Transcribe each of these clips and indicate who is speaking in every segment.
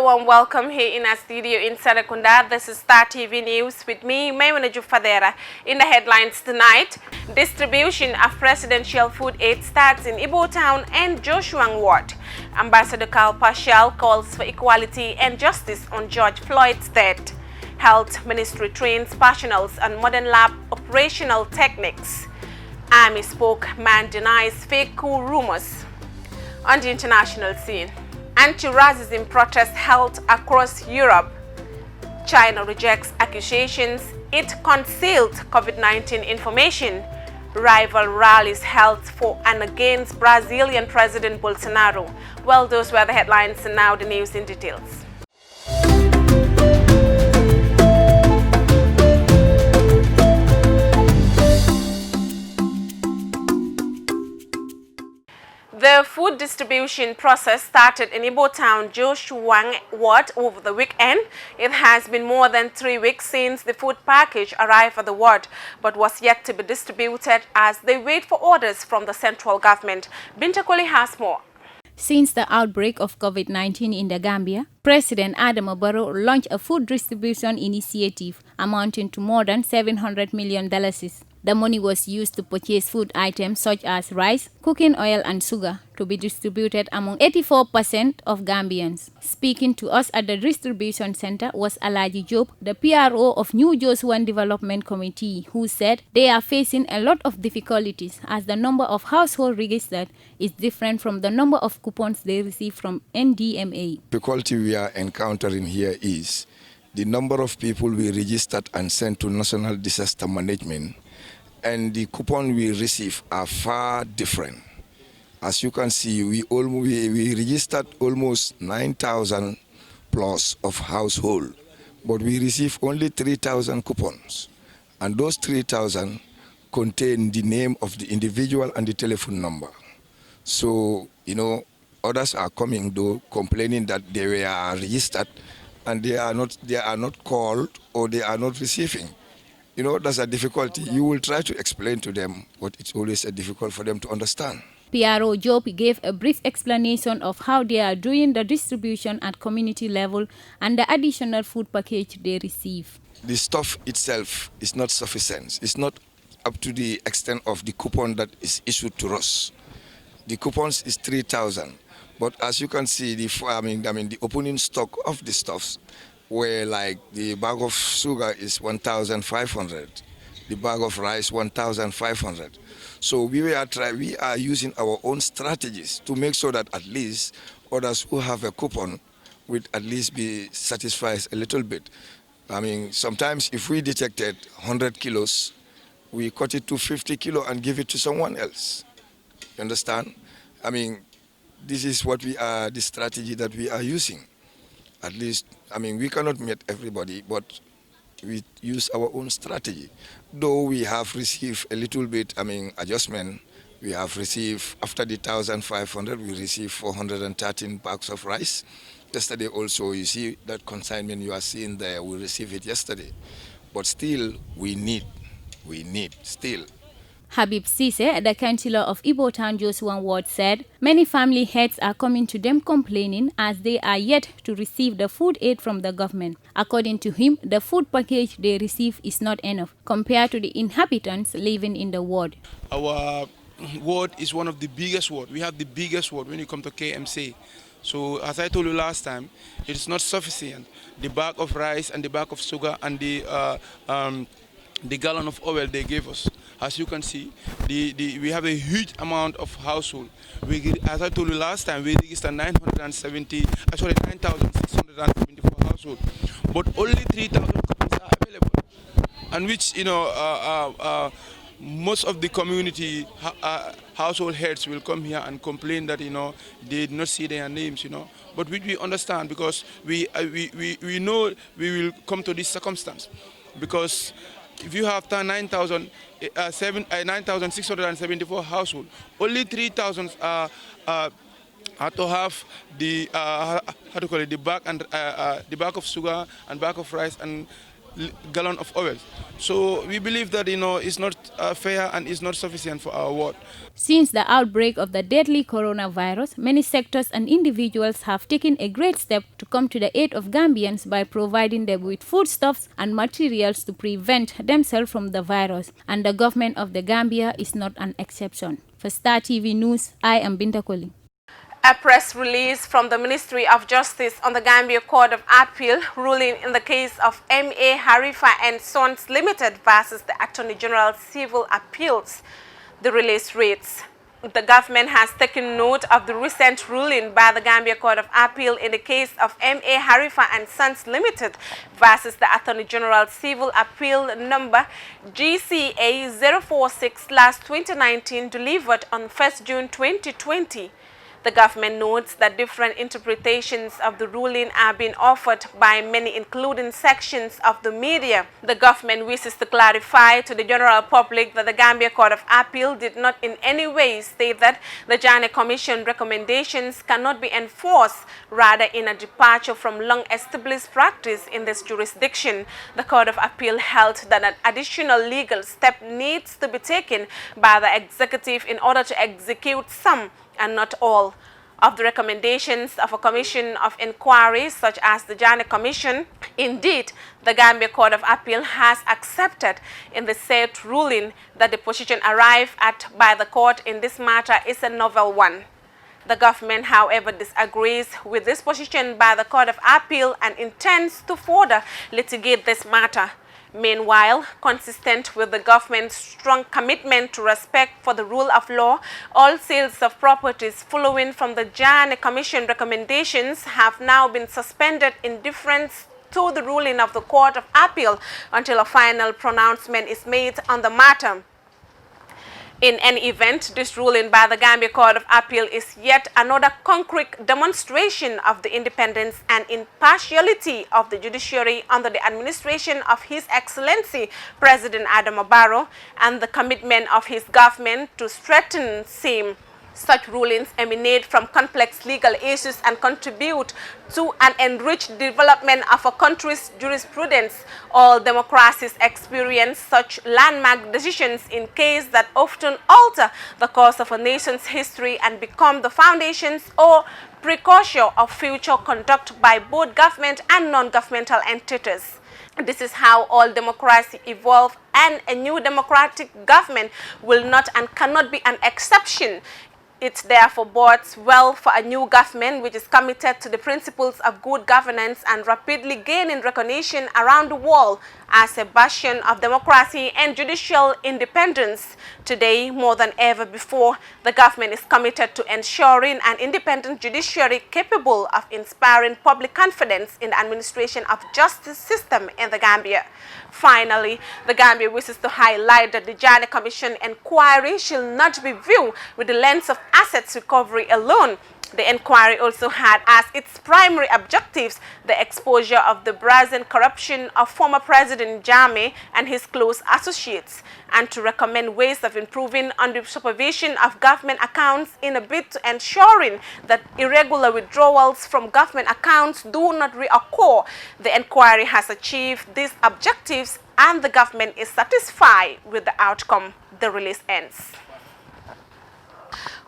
Speaker 1: warm welcome here in our studio in Sarakunda. This is Star TV News with me, Maymuna Fadera. In the headlines tonight, distribution of presidential food aid starts in Ibo Town and Joshuang Ward. Ambassador Carl Paschal calls for equality and justice on George Floyd's death. Health Ministry trains professionals on modern lab operational techniques. Army spokesman denies fake coup rumors. On the international scene, anti-racism protests held across Europe. China rejects accusations it concealed COVID-19 information. Rival rallies held for and against Brazilian President Bolsonaro. Well, those were the headlines, and now the news in details. The food distribution process started in Ibo Town, Joshuang Ward over the weekend. It has been more than 3 weeks since the food package arrived at the ward, but was yet to be distributed as they wait for orders from the central government. Bintakoli has more.
Speaker 2: Since the outbreak of COVID-19 in the Gambia, President Adama Barrow launched a food distribution initiative amounting to more than $700 million. The money was used to purchase food items such as rice, cooking oil and sugar to be distributed among 84% of Gambians. Speaking to us at the distribution center was Alaji Job, the PRO of New Josuan Development Committee, who said they are facing a lot of difficulties as the number of households registered is different from the number of coupons they receive from NDMA.
Speaker 3: The difficulty we are encountering here is the number of people we registered and sent to National Disaster Management and the coupon we receive are far different. As you can see, we registered almost 9,000 plus of household, but we receive only 3,000 coupons. And those 3,000 contain the name of the individual and the telephone number. So, others are coming though complaining that they were registered and they are not called or they are not receiving. That's a difficulty. You will try to explain to them, but it's always difficult for them to understand.
Speaker 2: PRO Job gave a brief explanation of how they are doing the distribution at community level and the additional food package they receive.
Speaker 3: The stuff itself is not sufficient. It's not up to the extent of the coupon that is issued to us. The coupons is 3,000, but as you can see, the opening stock of the stuffs, where like the bag of sugar is 1,500, the bag of rice 1,500. So we are using our own strategies to make sure that at least others who have a coupon will at least be satisfied a little bit. Sometimes if we detected 100 kilos, we cut it to 50 kilos and give it to someone else. You understand? This is what the strategy that we are using. At least, we cannot meet everybody, but we use our own strategy. Though we have received a little bit, adjustment. We have received, after the 1,500, we received 413 bags of rice. Yesterday also, you see that consignment you are seeing there, we received it yesterday. But still, we need still.
Speaker 2: Habib Sise, the councillor of Ibo Town Josuan Ward, said many family heads are coming to them complaining as they are yet to receive the food aid from the government. According to him, the food package they receive is not enough compared to the inhabitants living in the ward.
Speaker 4: Our ward is one of the biggest wards. We have the biggest ward when you come to KMC. So as I told you last time, it is not sufficient. The bag of rice and the bag of sugar and the gallon of oil they gave us. As you can see, we have a huge amount of household. As I told you last time, we registered 9,674 households, but only 3,000 coupons are available, and which most of the community household heads will come here and complain that they did not see their names, but which we understand because we know we will come to this circumstance because. If you have 9,674 households, only 3,000 are to have the the bag and the bag of sugar and bag of rice, and gallon of oil. So we believe that it's not fair and it's not sufficient for our ward.
Speaker 2: Since the outbreak of the deadly coronavirus, many sectors and individuals have taken a great step to come to the aid of Gambians by providing them with foodstuffs and materials to prevent themselves from the virus, and the government of the Gambia is not an exception. For Star TV News, I am Binta Koli.
Speaker 1: A press release from the Ministry of Justice on the Gambia Court of Appeal ruling in the case of M.A. Harifa and Sons Limited versus the Attorney General Civil Appeals. The release reads, the government has taken note of the recent ruling by the Gambia Court of Appeal in the case of M.A. Harifa and Sons Limited versus the Attorney General Civil Appeal number GCA 046/2019 delivered on 1st June 2020. The government notes that different interpretations of the ruling are being offered by many, including sections of the media. The government wishes to clarify to the general public that the Gambia Court of Appeal did not in any way state that the Janneh Commission recommendations cannot be enforced, rather in a departure from long-established practice in this jurisdiction. The Court of Appeal held that an additional legal step needs to be taken by the executive in order to execute some and not all of the recommendations of a commission of inquiry such as the Janneh Commission. Indeed, the Gambia Court of Appeal has accepted in the said ruling that the position arrived at by the court in this matter is a novel one. The government, however, disagrees with this position by the Court of Appeal and intends to further litigate this matter. Meanwhile, consistent with the government's strong commitment to respect for the rule of law, all sales of properties following from the Janneh Commission recommendations have now been suspended in deference to the ruling of the Court of Appeal until a final pronouncement is made on the matter. In any event, this ruling by the Gambia Court of Appeal is yet another concrete demonstration of the independence and impartiality of the judiciary under the administration of His Excellency President Adama Barrow and the commitment of his government to strengthen same. Such rulings emanate from complex legal issues and contribute to an enriched development of a country's jurisprudence. All democracies experience such landmark decisions in cases that often alter the course of a nation's history and become the foundations or precursor of future conduct by both government and non-governmental entities. This is how all democracy evolve, and a new democratic government will not and cannot be an exception. It therefore bodes well for a new government which is committed to the principles of good governance and rapidly gaining recognition around the world as a bastion of democracy and judicial independence. Today, more than ever before, the government is committed to ensuring an independent judiciary capable of inspiring public confidence in the administration of justice system in the Gambia. Finally, the Gambia wishes to highlight that the Janneh Commission inquiry shall not be viewed with the lens of assets recovery alone. The inquiry also had as its primary objectives the exposure of the brazen corruption of former President Jammeh and his close associates, and to recommend ways of improving on the supervision of government accounts in a bid to ensuring that irregular withdrawals from government accounts do not reoccur. The inquiry has achieved these objectives and the government is satisfied with the outcome. The release ends.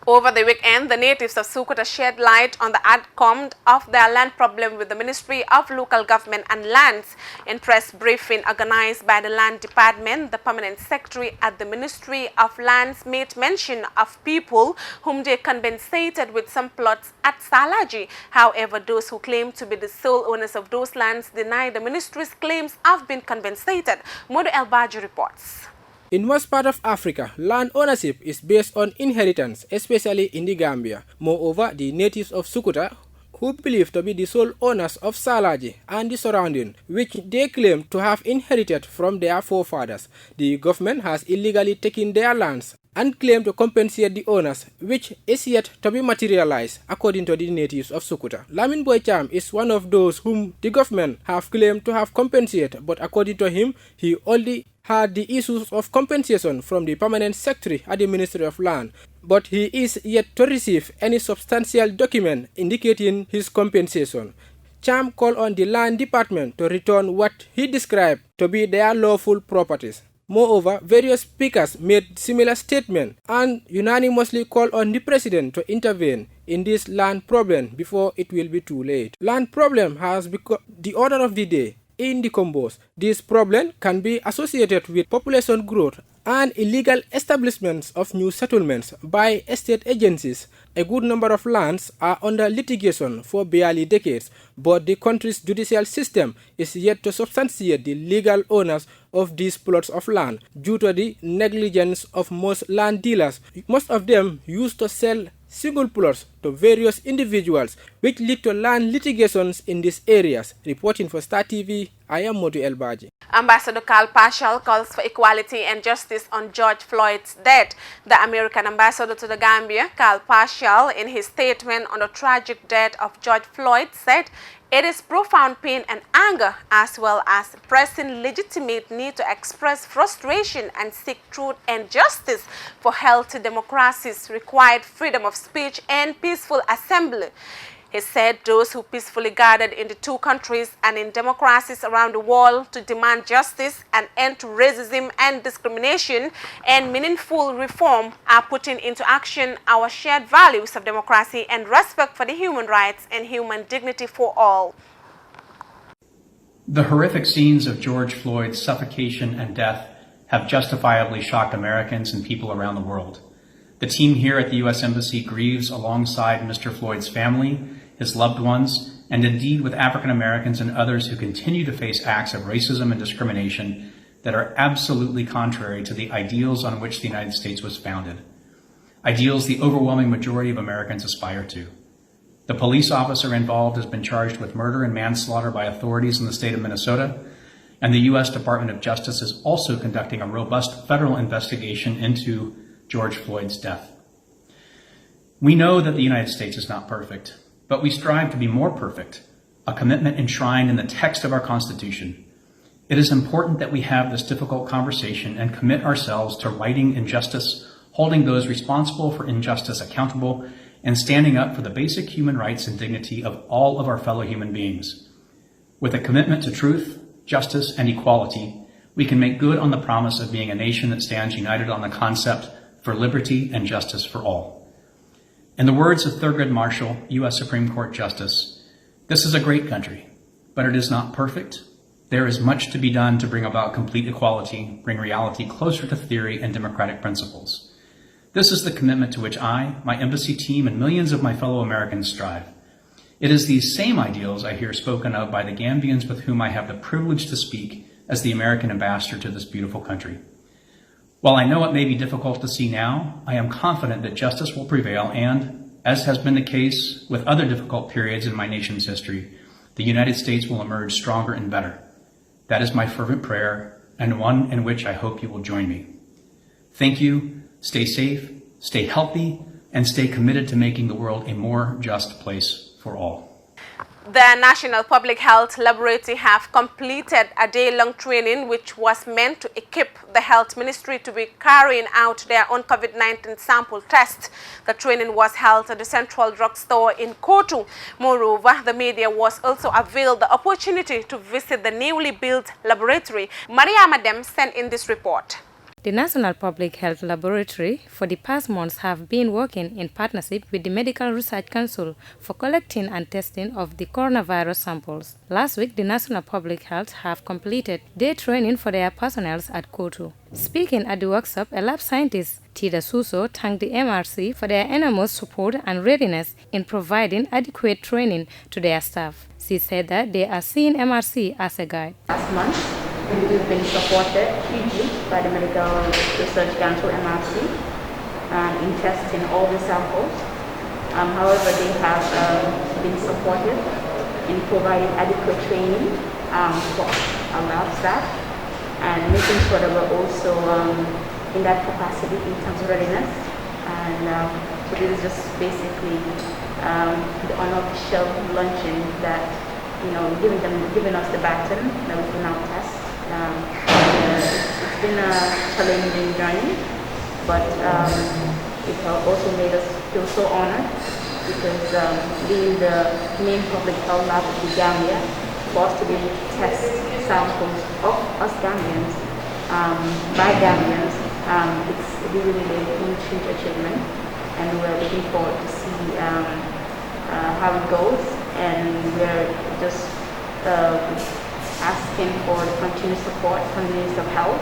Speaker 1: Over the weekend, the natives of Sukuta shed light on the outcome of their land problem with the Ministry of Local Government and Lands. In press briefing organized by the Land Department, the Permanent Secretary at the Ministry of Lands made mention of people whom they compensated with some plots at Salaji. However, those who claim to be the sole owners of those lands deny the ministry's claims have been compensated. Modu El Baji reports.
Speaker 5: In most parts of Africa, land ownership is based on inheritance, especially in the Gambia. Moreover, the natives of Sukuta, who believe to be the sole owners of Salaji and the surrounding, which they claim to have inherited from their forefathers, the government has illegally taken their lands and claim to compensate the owners, which is yet to be materialized, according to the natives of Sukuta. Lamin Boycham is one of those whom the government have claimed to have compensated, but according to him, he only had the issues of compensation from the Permanent Secretary at the Ministry of Land, but he is yet to receive any substantial document indicating his compensation. Cham called on the land department to return what he described to be their lawful properties. Moreover, various speakers made similar statements and unanimously called on the president to intervene in this land problem before it will be too late. Land problem has become the order of the day in the Combos. This problem can be associated with population growth and illegal establishments of new settlements by estate agencies. A good number of lands are under litigation for barely decades, but the country's judicial system is yet to substantiate the legal owners of these plots of land due to the negligence of most land dealers. Most of them used to sell single plots to various individuals, which lead to land litigations in these areas. Reporting for Star TV, I am Modu Elbaji.
Speaker 1: Ambassador Carl Paschal calls for equality and justice on George Floyd's death. The American ambassador to the Gambia, Carl Paschal, in his statement on the tragic death of George Floyd, said it is profound pain and anger, as well as pressing legitimate need to express frustration and seek truth and justice for healthy democracies, required freedom of speech and peaceful assembly. He said those who peacefully gathered in the two countries and in democracies around the world to demand justice, an end to racism and discrimination, and meaningful reform are putting into action our shared values of democracy and respect for the human rights and human dignity for all.
Speaker 6: The horrific scenes of George Floyd's suffocation and death have justifiably shocked Americans and people around the world. The team here at the U.S. Embassy grieves alongside Mr. Floyd's family, his loved ones, and indeed with African Americans and others who continue to face acts of racism and discrimination that are absolutely contrary to the ideals on which the United States was founded, ideals the overwhelming majority of Americans aspire to. The police officer involved has been charged with murder and manslaughter by authorities in the state of Minnesota, and the U.S. Department of Justice is also conducting a robust federal investigation into George Floyd's death. We know that the United States is not perfect, but we strive to be more perfect, a commitment enshrined in the text of our Constitution. It is important that we have this difficult conversation and commit ourselves to righting injustice, holding those responsible for injustice accountable, and standing up for the basic human rights and dignity of all of our fellow human beings. With a commitment to truth, justice, and equality, we can make good on the promise of being a nation that stands united on the concept for liberty and justice for all. In the words of Thurgood Marshall, U.S. Supreme Court Justice, this is a great country, but it is not perfect. There is much to be done to bring about complete equality, bring reality closer to theory and democratic principles. This is the commitment to which I, my embassy team, and millions of my fellow Americans strive. It is these same ideals I hear spoken of by the Gambians with whom I have the privilege to speak as the American ambassador to this beautiful country. While I know it may be difficult to see now, I am confident that justice will prevail and, as has been the case with other difficult periods in my nation's history, the United States will emerge stronger and better. That is my fervent prayer, and one in which I hope you will join me. Thank you, stay safe, stay healthy, and stay committed to making the world a more just place for all.
Speaker 1: The National Public Health Laboratory have completed a day-long training which was meant to equip the Health Ministry to be carrying out their own COVID-19 sample test. The training was held at the Central Drugstore in Kotu. Moreover, the media was also availed the opportunity to visit the newly built laboratory. Maria Madem sent in this report.
Speaker 7: The National Public Health Laboratory for the past months have been working in partnership with the Medical Research Council for collecting and testing of the coronavirus samples. Last week, the National Public Health have completed day training for their personnel at Kotu. Speaking at the workshop, a lab scientist, Tida Suso, thanked the MRC for their enormous support and readiness in providing adequate training to their staff. She said that they are seeing MRC as a guide.
Speaker 8: Last month, we've been supported hugely by the Medical Research Council, MRC, in testing all the samples. However, they have been supported in providing adequate training for our lab staff and making sure that we're also in that capacity in terms of readiness. And so this is just basically the unofficial luncheon that, giving us the baton that we can now test. It's been a challenging journey, but it also made us feel so honored because being the main public health lab of the Gambia, for us to be test samples of us Gambians by Gambians, it's really, really a huge achievement, and we're looking forward to see how it goes, and we're just asking for the continued support from the Ministry of Health.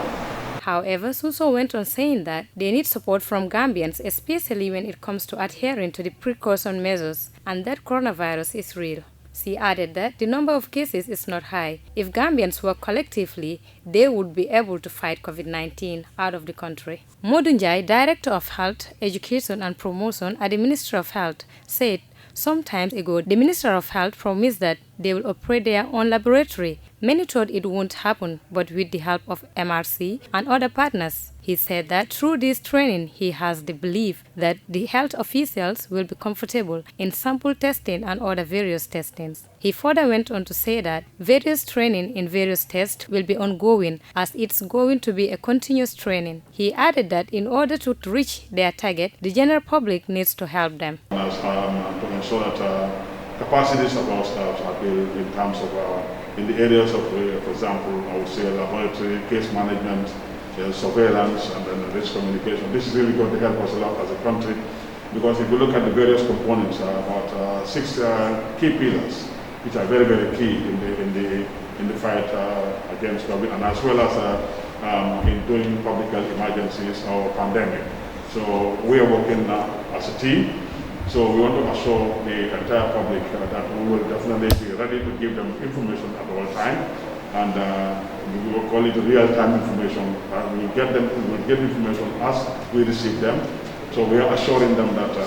Speaker 7: However, Suso went on saying that they need support from Gambians, especially when it comes to adhering to the precaution measures, and that coronavirus is real. She added that the number of cases is not high. If Gambians work collectively, they would be able to fight COVID-19 out of the country. Modunjai, Director of Health, Education and Promotion at the Ministry of Health, said some time ago the Minister of Health promised that they will operate their own laboratory. Many thought it won't happen, but with the help of MRC and other partners, he said that through this training, he has the belief that the health officials will be comfortable in sample testing and other various testings. He further went on to say that various training in various tests will be ongoing, as it's going to be a continuous training. He added that in order to reach their target, the general public needs to help them.
Speaker 9: To ensure that capacities of our staff are built in terms of in the areas of, for example, I would say laboratory, case management, surveillance, and then risk communication. This is really going to help us a lot as a country, because if you look at the various components, about 6 key pillars, which are very, very key in the fight against COVID, and as well as in doing public health emergencies or pandemic. So we are working as a team. So we want to assure the entire public that we will definitely be ready to give them information at all time, and we will call it real-time information. We will get information as we receive them. So we are assuring them that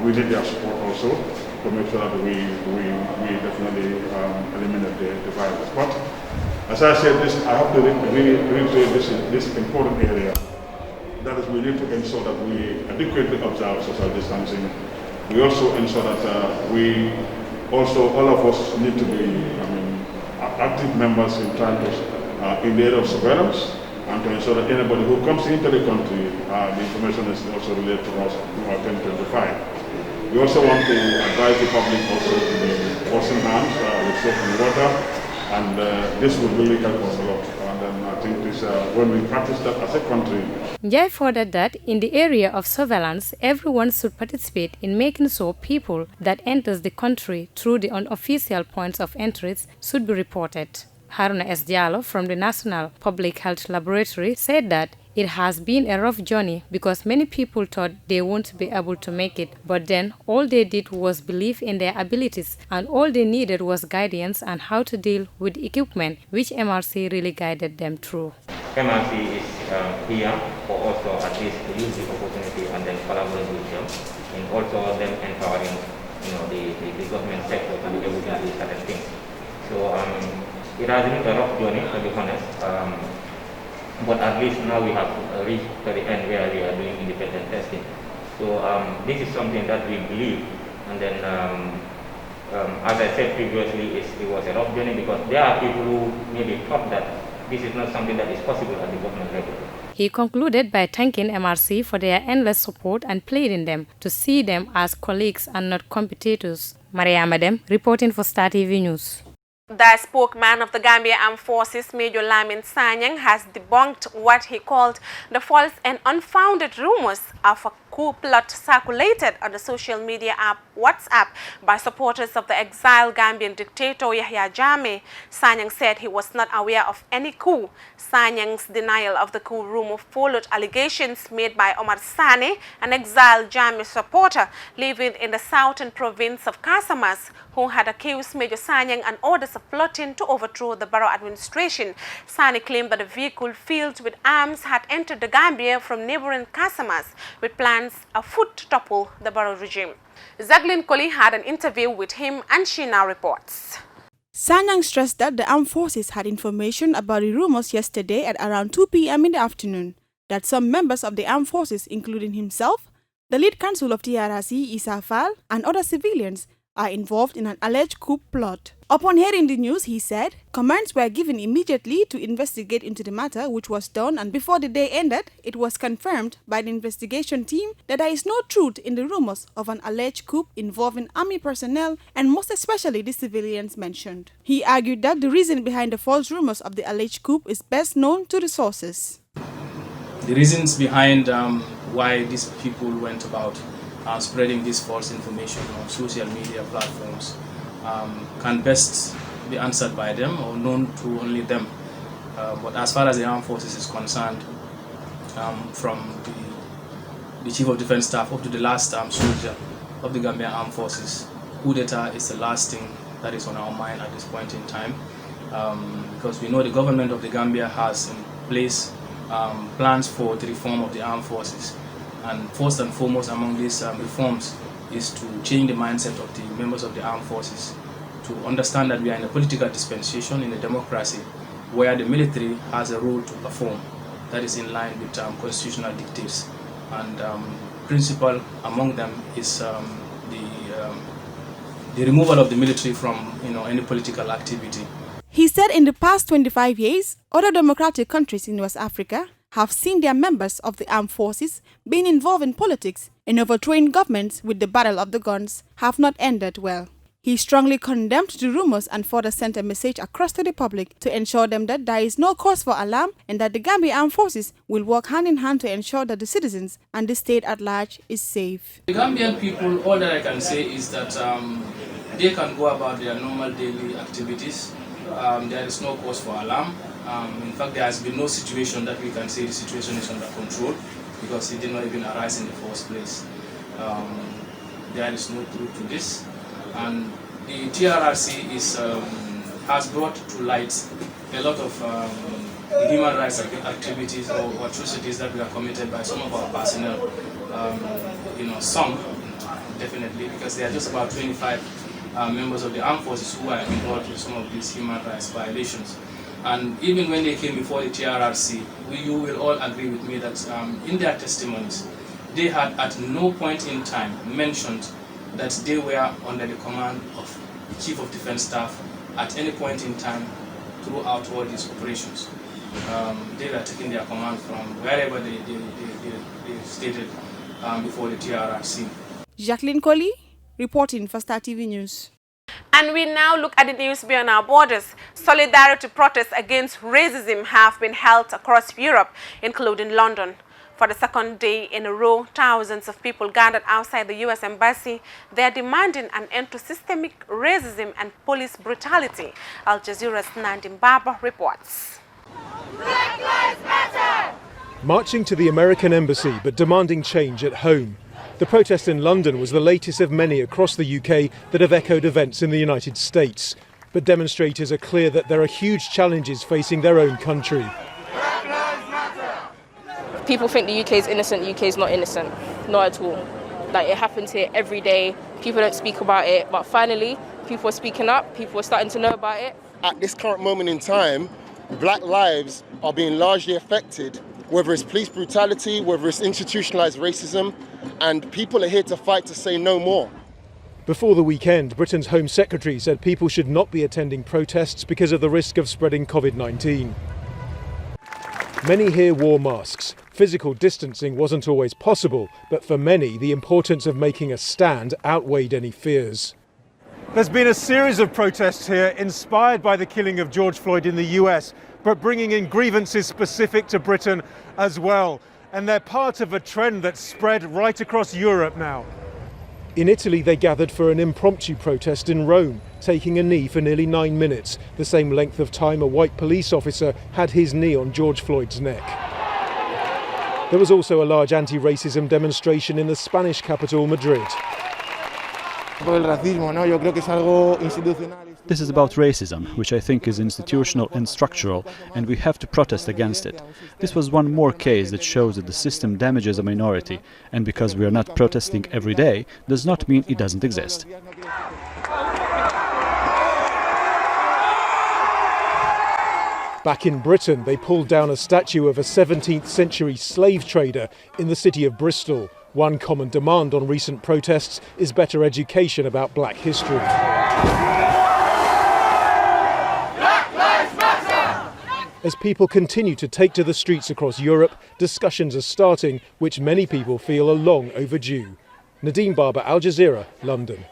Speaker 9: we need their support also to make sure that we definitely eliminate the virus. But as I said, I have to reiterate this important area. That is, we need to ensure that we adequately observe social distancing. We also ensure that all of us need to be active members in trying to, in the area of surveillance, and to ensure that anybody who comes into the country, the information is also related to us to our 1025. We also want to advise the public also to be washing hands with soap and water, and this would really help us a lot. And I think this, when we practice that as a country.
Speaker 7: Njai furthered that in the area of surveillance, everyone should participate in making sure people that enters the country through the unofficial points of entries should be reported. Haruna S. Diallo from the National Public Health Laboratory said that it has been a rough journey because many people thought they won't be able to make it, but then all they did was believe in their abilities, and all they needed was guidance on how to deal with equipment, which MRC really guided them through.
Speaker 10: MRC is here for also at least to use the opportunity and then collaborate with them, and also them empowering the government sector to be able to do certain things. So it has been a rough journey, to be honest. But at least now we have reached to the end where we are doing independent testing. So this is something that we believe, and then as I said previously, it was a rough journey because there are people who maybe thought that this is not something that is possible at the government level.
Speaker 7: He concluded by thanking MRC for their endless support and pleading them to see them as colleagues and not competitors. Maria Madem, reporting for Star TV News.
Speaker 1: The spokesman of the Gambia Armed Forces, Major Lamin Sanyang, has debunked what he called the false and unfounded rumors of a coup plot circulated on the social media app WhatsApp by supporters of the exiled Gambian dictator Yahya Jammeh. Sanyang said he was not aware of any coup. Sanyang's denial of the coup rumor followed allegations made by Omar Sane, an exiled Jammeh supporter living in the southern province of Casamas, who had accused Major Sanyang and others of plotting to overthrow the borough administration. Sane claimed that a vehicle filled with arms had entered the Gambia from neighboring Casamas with plans afoot to topple the borough regime. Zaglin Koli had an interview with him, and she now reports.
Speaker 11: Sanyang stressed that the armed forces had information about the rumors yesterday at around 2 p.m. in the afternoon, that some members of the armed forces, including himself, the lead counsel of TRRC, Issa Fall, and other civilians, are involved in an alleged coup plot. Upon hearing the news, he said, commands were given immediately to investigate into the matter, which was done, and before the day ended, it was confirmed by the investigation team that there is no truth in the rumors of an alleged coup involving army personnel and most especially the civilians mentioned. He argued that the reason behind the false rumors of the alleged coup is best known to the sources.
Speaker 12: The reasons behind why these people went about spreading this false information on social media platforms can best be answered by them or known to only them. But as far as the armed forces is concerned, from the Chief of Defense Staff up to the last soldier of the Gambia Armed Forces, coup d'etat is the last thing that is on our mind at this point in time, because we know the government of the Gambia has in place plans for the reform of the armed forces, and first and foremost among these reforms is to change the mindset of the members of the armed forces to understand that we are in a political dispensation, in a democracy, where the military has a role to perform that is in line with constitutional dictates, and principal among them is the removal of the military from any political activity.
Speaker 11: He said in the past 25 years, other democratic countries in West Africa have seen their members of the armed forces being involved in politics, and overthrowing governments with the battle of the guns have not ended well. He strongly condemned the rumors and further sent a message across to the public to ensure them that there is no cause for alarm and that the Gambia Armed Forces will work hand in hand to ensure that the citizens and the state at large is safe.
Speaker 12: The Gambian people, all that I can say is that they can go about their normal daily activities. There is no cause for alarm. In fact, there has been no situation that we can say the situation is under control, because it did not even arise in the first place. There is no truth to this, and the TRRC has brought to light a lot of the human rights activities or atrocities that were committed by some of our personnel. Some definitely, because there are just about 25 members of the armed forces who are involved in some of these human rights violations. And even when they came before the TRRC, you will all agree with me that in their testimonies, they had at no point in time mentioned that they were under the command of the Chief of Defense Staff at any point in time throughout all these operations. They were taking their command from wherever they stated before the TRRC.
Speaker 11: Jacqueline Colley, reporting for Star TV News.
Speaker 1: And we now look at the news beyond our borders. Solidarity protests against racism have been held across Europe, including London. For the second day in a row, thousands of people gathered outside the U.S. Embassy. They are demanding an end to systemic racism and police brutality. Al Jazeera's Nandim Baba reports.
Speaker 13: Black Lives Matter!
Speaker 14: Marching to the American embassy but demanding change at home. The protest in London was the latest of many across the UK that have echoed events in the United States. But demonstrators are clear that there are huge challenges facing their own country.
Speaker 15: People think the UK is innocent. The UK is not innocent, not at all. Like, it happens here every day. People don't speak about it, but finally people are speaking up. People are starting to know about it.
Speaker 16: At this current moment in time, black lives are being largely affected, whether it's police brutality, whether it's institutionalized racism, and people are here to fight to say no more.
Speaker 14: Before the weekend, Britain's Home Secretary said people should not be attending protests because of the risk of spreading COVID-19. Many here wore masks. Physical distancing wasn't always possible, but for many, the importance of making a stand outweighed any fears.
Speaker 17: There's been a series of protests here inspired by the killing of George Floyd in the US, but bringing in grievances specific to Britain as well. And they're part of a trend that's spread right across Europe now.
Speaker 14: In Italy, they gathered for an impromptu protest in Rome, taking a knee for nearly 9 minutes, the same length of time a white police officer had his knee on George Floyd's neck. There was also a large anti-racism demonstration in the Spanish capital, Madrid.
Speaker 18: This is about racism, which I think is institutional and structural, and we have to protest against it. This was one more case that shows that the system damages a minority, and because we are not protesting every day, does not mean it doesn't exist.
Speaker 14: Back in Britain, they pulled down a statue of a 17th century slave trader in the city of Bristol. One common demand on recent protests is better education about black history. As people continue to take to the streets across Europe, discussions are starting which many people feel are long overdue. Nadeem Barber, Al Jazeera, London.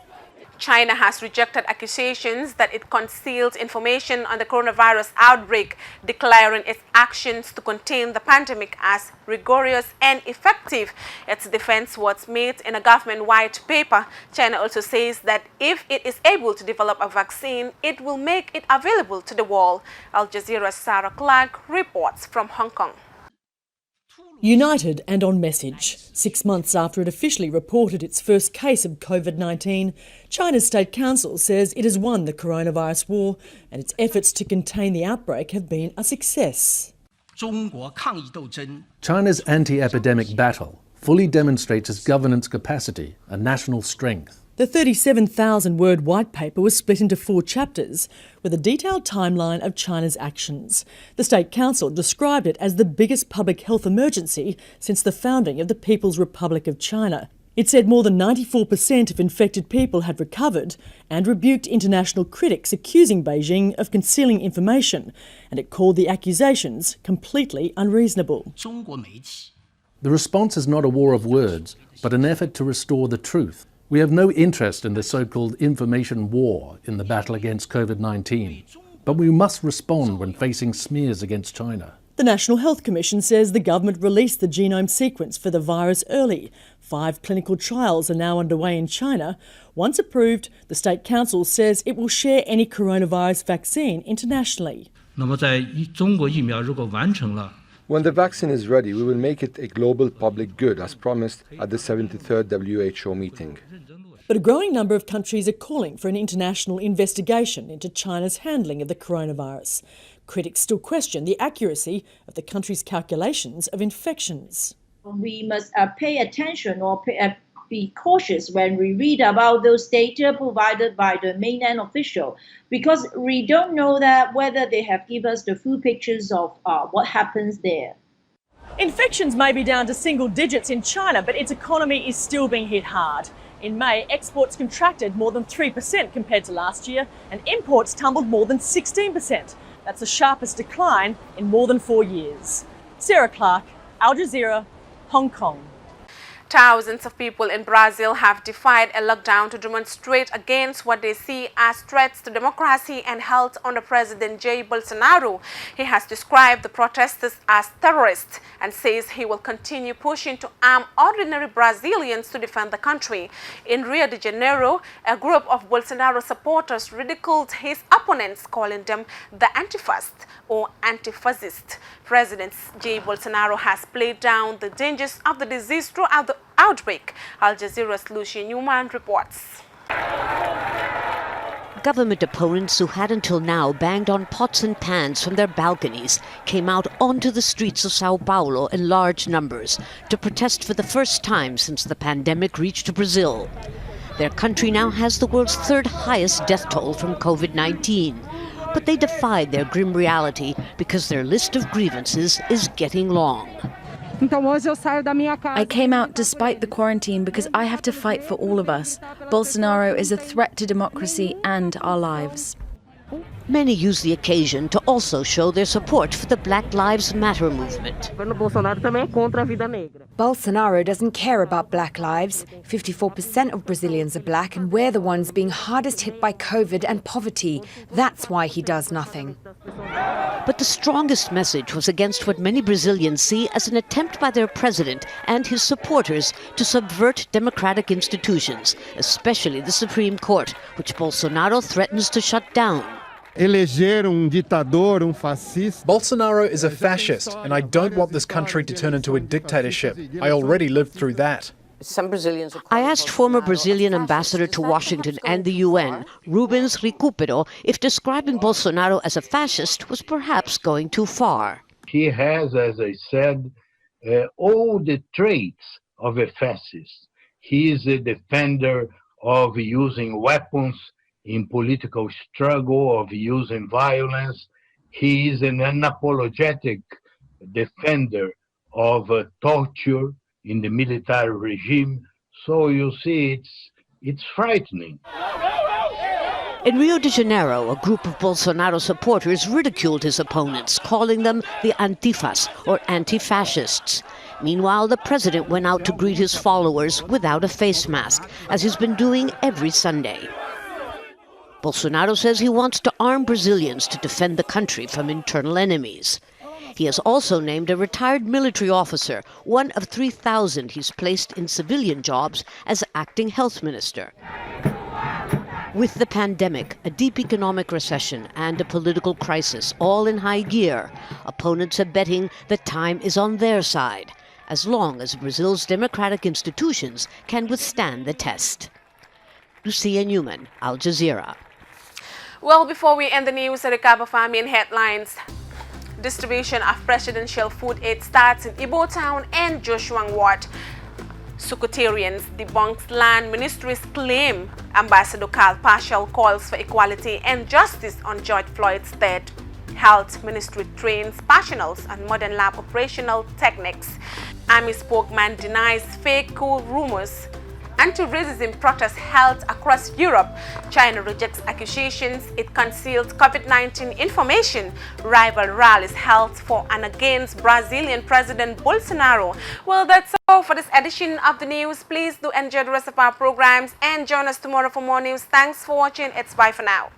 Speaker 1: China has rejected accusations that it concealed information on the coronavirus outbreak, declaring its actions to contain the pandemic as rigorous and effective. Its defense was made in a government white paper. China also says that if it is able to develop a vaccine, it will make it available to the world. Al Jazeera's Sarah Clark reports from Hong Kong.
Speaker 19: United and on message. 6 months after it officially reported its first case of COVID-19, China's State Council says it has won the coronavirus war and its efforts to contain the outbreak have been a success.
Speaker 20: China's anti-epidemic battle fully demonstrates its governance capacity and national strength.
Speaker 19: The 37,000-word white paper was split into 4 chapters with a detailed timeline of China's actions. The State Council described it as the biggest public health emergency since the founding of the People's Republic of China. It said more than 94% of infected people had recovered and rebuked international critics accusing Beijing of concealing information, and it called the accusations completely unreasonable.
Speaker 20: The response is not a war of words, but an effort to restore the truth. We have no interest in the so-called information war in the battle against COVID-19, but we must respond when facing smears against China.
Speaker 19: The National Health Commission says the government released the genome sequence for the virus early. 5 clinical trials are now underway in China. Once approved, the State Council says it will share any coronavirus vaccine internationally.
Speaker 21: When the vaccine is ready, we will make it a global public good, as promised at the 73rd WHO meeting.
Speaker 19: But a growing number of countries are calling for an international investigation into China's handling of the coronavirus. Critics still question the accuracy of the country's calculations of infections.
Speaker 22: We must pay attention or be cautious when we read about those data provided by the mainland official, because we don't know that whether they have given us the full pictures of what happens there.
Speaker 19: Infections may be down to single digits in China, but its economy is still being hit hard. In May, exports contracted more than 3% compared to last year, and imports tumbled more than 16%. That's the sharpest decline in more than 4 years. Sarah Clark, Al Jazeera, Hong Kong.
Speaker 1: Thousands of people in Brazil have defied a lockdown to demonstrate against what they see as threats to democracy and health under President Jair Bolsonaro. He has described the protesters as terrorists and says he will continue pushing to arm ordinary Brazilians to defend the country. In Rio de Janeiro, a group of Bolsonaro supporters ridiculed his opponents, calling them the antifascist or anti-fascist. President Jair Bolsonaro has played down the dangers of the disease throughout the outbreak. Al Jazeera's Lucia Newman reports.
Speaker 23: Government opponents who had until now banged on pots and pans from their balconies came out onto the streets of Sao Paulo in large numbers to protest for the first time since the pandemic reached Brazil. Their country now has the world's 3rd highest death toll from COVID-19. But they defied their grim reality because their list of grievances is getting long.
Speaker 24: I came out despite the quarantine because I have to fight for all of us. Bolsonaro is a threat to democracy and our lives.
Speaker 23: Many use the occasion to also show their support for the Black Lives Matter movement.
Speaker 25: Bolsonaro doesn't care about black lives. 54% of Brazilians are black, and we're the ones being hardest hit by COVID and poverty. That's why he does nothing.
Speaker 23: But the strongest message was against what many Brazilians see as an attempt by their president and his supporters to subvert democratic institutions, especially the Supreme Court, which Bolsonaro threatens to shut down.
Speaker 26: Bolsonaro is a fascist, and I don't want this country to turn into a dictatorship. I already lived through that.
Speaker 23: I asked former Brazilian ambassador to Washington and the UN, Rubens Recupero, if describing Bolsonaro as a fascist was perhaps going too far.
Speaker 27: He has, as I said, all the traits of a fascist. He is a defender of using weapons in political struggle, of using violence. He is an unapologetic defender of torture. in the military regime. So you see, it's frightening.
Speaker 23: In Rio de Janeiro, a group of Bolsonaro supporters ridiculed his opponents, calling them the Antifas, or anti-fascists. Meanwhile, the president went out to greet his followers without a face mask, as he's been doing every Sunday. Bolsonaro says he wants to arm Brazilians to defend the country from internal enemies. He has also named a retired military officer, one of 3,000 he's placed in civilian jobs, as acting health minister. With the pandemic, a deep economic recession, and a political crisis all in high gear, opponents are betting that time is on their side, as long as Brazil's democratic institutions can withstand the test. Lucia Newman, Al Jazeera.
Speaker 1: Well, before we end the news, a recap of our main headlines. Distribution of presidential food aid starts in Ibo Town and Joshua Ward. Secretarians debunks land ministry's claim. Ambassador Carl Partial calls for equality and justice on George Floyd's death. Health Ministry trains professionals on modern lab operational techniques. Army spokesman denies fake coup rumors. Anti-racism protests held across Europe. China rejects accusations it concealed COVID-19 information. Rival rallies held for and against Brazilian President Bolsonaro. Well, that's all for this edition of the news. Please do enjoy the rest of our programs and join us tomorrow for more news. Thanks for watching. It's bye for now.